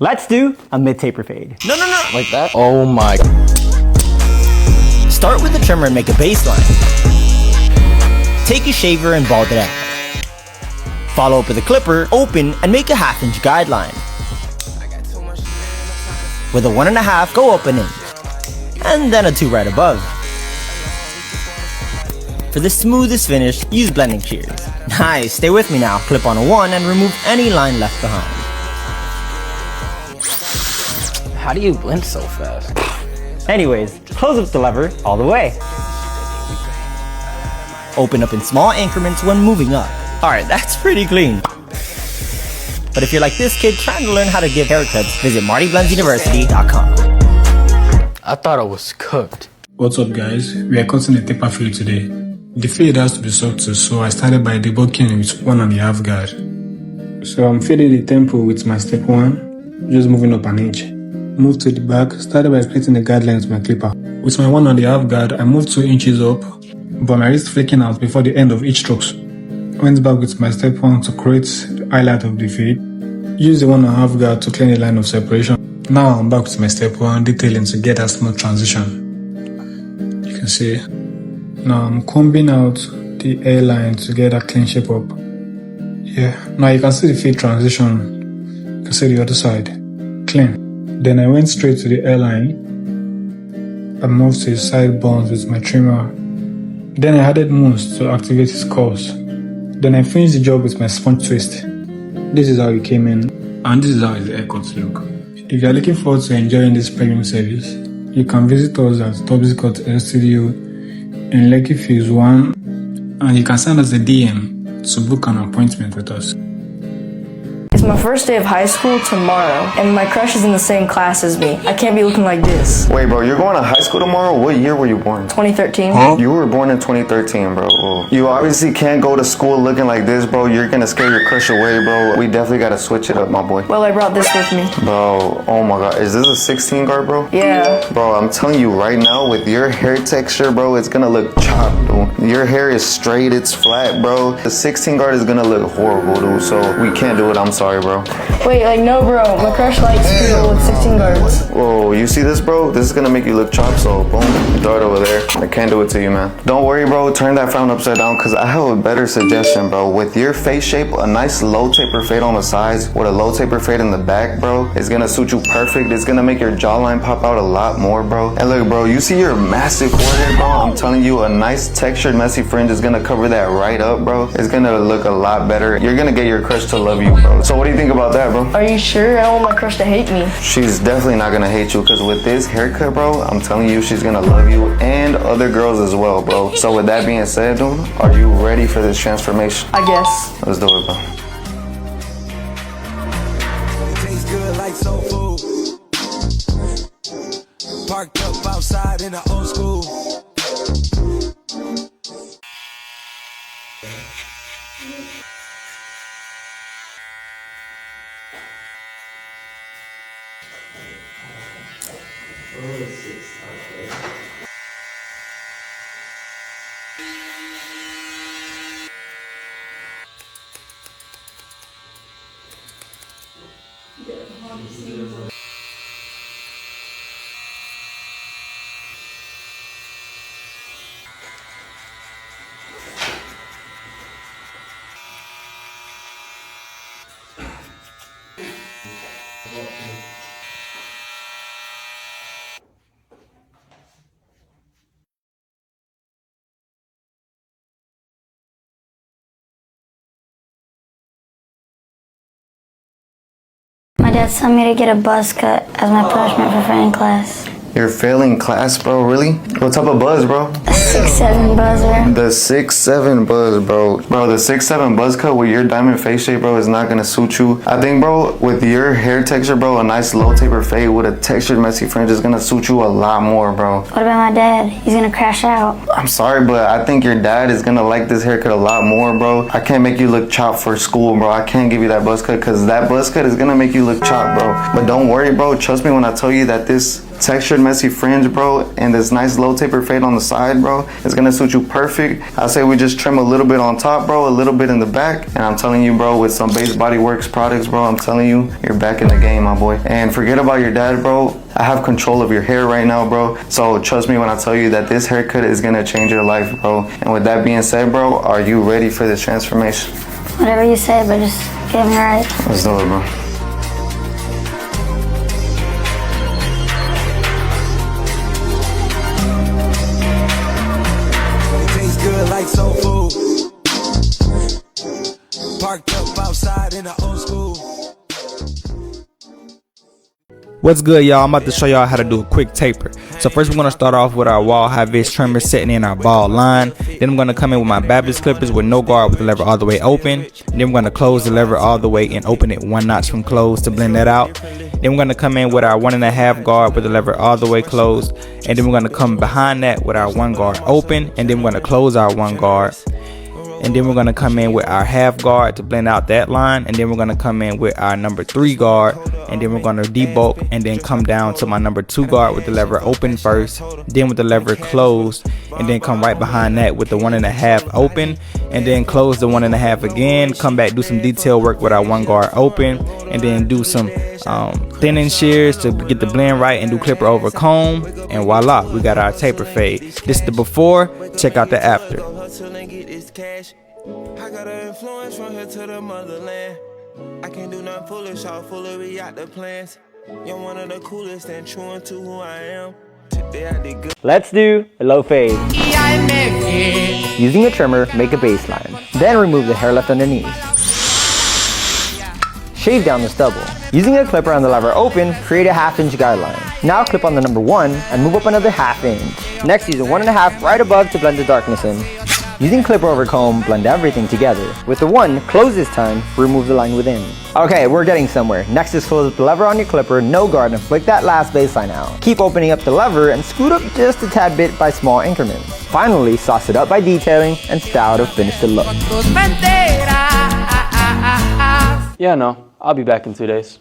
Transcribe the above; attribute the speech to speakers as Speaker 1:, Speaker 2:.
Speaker 1: Let's do a mid-taper fade.
Speaker 2: No. Like that? Oh my. Start with the trimmer and make a baseline. Take a shaver and bald it out. Follow up with a clipper, open, and make a 1/2 inch guideline. With a 1.5, go up an inch. And then a 2 right above. For the smoothest finish, use blending shears. Nice, stay with me now. Clip on a 1 and remove any line left behind.
Speaker 3: How do you blend so fast?
Speaker 1: Anyways, close up the lever all the way.
Speaker 2: Open up in small increments when moving up. Alright, that's pretty clean. But if you're like this kid trying to learn how to give haircuts, visit MartyBlendsUniversity.com.
Speaker 3: I thought it was cooked.
Speaker 4: What's up guys, we are cutting a taper fade today. The fade has to be subtle, so I started by debulking with 1.5 guard. So I'm fading the tempo with my step 1, just moving up an inch. Move to the back, started by splitting the guard length with my clipper. With my 1.5 guard, I moved 2 inches up, but my wrist flaking out before the end of each strokes. Went back with my step 1 to create the highlight of the fade. Use the 1.5 guard to clear the line of separation. Now I'm back with my step 1 detailing to get a smooth transition. You can see. Now I'm combing out the hairline to get a clean shape up. Yeah, now you can see the fade transition. You can see the other side. Clean. Then I went straight to the hairline. I moved to his side bones with my trimmer. Then I added mousse to activate his curls. Then I finished the job with my sponge twist. This is how he came in, and this is how his haircuts look. If you are looking forward to enjoying this premium service, you can visit us at Tubby's Cut Hair Studio in Lekki Phase 1, and you can send us a DM to book an appointment with us.
Speaker 5: It's my first day of high school tomorrow, and my crush is in the same class as me. I can't be looking like this.
Speaker 6: Wait, bro, you're going to high school tomorrow? What year were you born?
Speaker 5: 2013.
Speaker 6: Huh? You were born in 2013, bro. Whoa. You obviously can't go to school looking like this, bro. You're gonna scare your crush away, bro. We definitely gotta switch it up, my boy.
Speaker 5: Well, I brought this with me.
Speaker 6: Bro, oh my god. Is this a 16 guard, bro?
Speaker 5: Yeah.
Speaker 6: Bro, I'm telling you right now, with your hair texture, bro, it's gonna look chopped, dude. Your hair is straight, it's flat, bro. The 16 guard is gonna look horrible, dude. So we can't do it. I'm sorry, bro.
Speaker 5: Wait, like, no, bro. My crush likes people with 16 guards.
Speaker 6: Whoa, you see this, bro? This is gonna make you look chopped, so boom, throw it over there. I can't do it to you, man. Don't worry, bro. Turn that frown upside down, because I have a better suggestion, bro. With your face shape, a nice low taper fade on the sides with a low taper fade in the back, bro, is gonna suit you perfect. It's gonna make your jawline pop out a lot more, bro. And look, bro, you see your massive forehead, bro? I'm telling you, a nice textured messy fringe is gonna cover that right up, bro. It's gonna look a lot better. You're gonna get your crush to love you, bro. So what do you think about that, bro?
Speaker 5: Are you sure? I don't want my crush to hate me.
Speaker 6: She's definitely not gonna hate you, because with this haircut, bro, I'm telling you, she's gonna love you and other girls as well, bro. So with that being said, dude, are you ready for this transformation?
Speaker 5: I guess.
Speaker 6: Let's do it, bro.
Speaker 7: It tastes good like soul food. Parked up outside in the old school.
Speaker 8: My dad told me to get a buzz cut as my punishment for failing class.
Speaker 6: You're failing class, bro? Really? What type of buzz, bro?
Speaker 8: A 6'7" buzzer.
Speaker 6: The 6'7" buzz, bro. Bro, the 6'7" buzz cut with your diamond face shape, bro, is not gonna suit you. I think, bro, with your hair texture, bro, a nice low taper fade with a textured messy fringe is gonna suit you a lot more, bro.
Speaker 8: What about my dad? He's gonna crash out.
Speaker 6: I'm sorry, but I think your dad is gonna like this haircut a lot more, bro. I can't make you look chopped for school, bro. I can't give you that buzz cut, because that buzz cut is gonna make you look chopped, bro. But don't worry, bro. Trust me when I tell you that this textured messy fringe, bro, and this nice low taper fade on the side, bro, it's gonna suit you perfect. I say we just trim a little bit on top, bro, a little bit in the back, and I'm telling you, bro, with some Base Body Works products, bro, I'm telling you, you're back in the game, my boy. And forget about your dad, bro. I have control of your hair right now, bro. So trust me when I tell you that this haircut is gonna change your life, bro. And with that being said, bro, are you ready for this transformation?
Speaker 8: Whatever you say, but just get me right.
Speaker 6: Let's do it, bro.
Speaker 7: It tastes good like soul food. Parked up outside in the old school.
Speaker 2: What's good, y'all? I'm about to show y'all how to do a quick taper. So first we're going to start off with our wall high vis trimmer setting in our bald line. Then I'm going to come in with my barbers clippers with no guard with the lever all the way open. And then I'm going to close the lever all the way and open it 1 notch from closed to blend that out. Then we're going to come in with our 1.5 guard with the lever all the way closed. And then we're going to come behind that with our 1 guard open. And then we're going to close our 1 guard. And then we're going to come in with our half guard to blend out that line. And then we're going to come in with our number 3 guard. And then we're going to debulk and then come down to my number 2 guard with the lever open first. Then with the lever closed. And then come right behind that with the 1.5 open. And then close the 1.5 again. Come back, do some detail work with our 1 guard open. And then do some thinning shears to get the blend right and do clipper over comb. And voila, we got our taper fade. This is the before. Check out the after.
Speaker 7: I got an influence from here to the motherland. I can't do nothing foolish, all foolery out the plans. You're one of the coolest and true into who I am. Today I did good.
Speaker 1: Let's do a low fade. Using a trimmer, make a baseline. Then remove the hair left underneath. Shave down the stubble. Using a clipper on the lever open, create a 1/2 inch guideline. Now clip on the number 1 and move up another 1/2 inch. Next, use a 1.5 right above to blend the darkness in. Using clipper over comb, blend everything together. With the 1, close this time, remove the line within. Okay, we're getting somewhere. Next is close up the lever on your clipper, no guard, and flick that last baseline out. Keep opening up the lever and scoot up just a tad bit by small increments. Finally, sauce it up by detailing and style to finish the look.
Speaker 3: Yeah, no, I'll be back in 2 days.